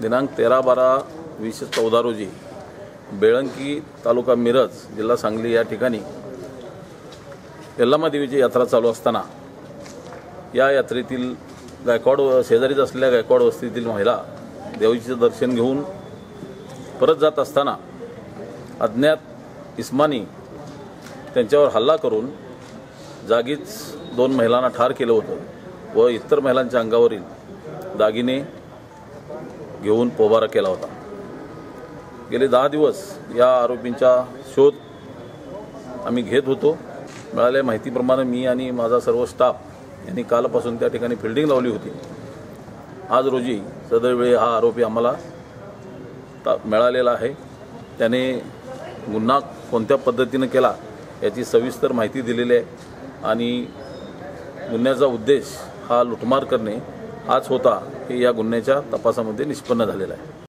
दिनांक 13/12/2014 रोजी बेळंकी तालुका मिरज जिल्हा सांगली या ठिकाणी यल्लामा देवीची यात्रा चालू असताना या यात्रेतील गायकवाड शेजारीच असलेल्या गायकवाड वस्तीतील महिला देवीचे दर्शन घेऊन परत जात असताना अज्ञात इस्मानी त्यांच्यावर हल्ला करून जागीच 2 महिलांना ठार केलं होतं व इतर महिलांच्या अंगावरील दागिने घेऊन पोबारा केला होता। गेले 10 दिवस या आरोपींचा शोध आम्ही घेत होतो। मिळालेल्या माहितीप्रमाणे मी आणि माझा सर्व स्टाफ यांनी कालपासून त्या ठिकाणी फिल्डिंग लावली होती। आज रोजी सदर वेळी हा आरोपी आम्हाला मिळालेला आहे। त्याने गुन्हा कोणत्या पद्धतीने केला याची सविस्तर माहिती दिलेली आहे आणि गुन्ह्याचा उद्देश हा लुटमार करणे हाच होता हे या गुन्ह्याच्या तपासामध्ये निष्पन्न झालेला आहे।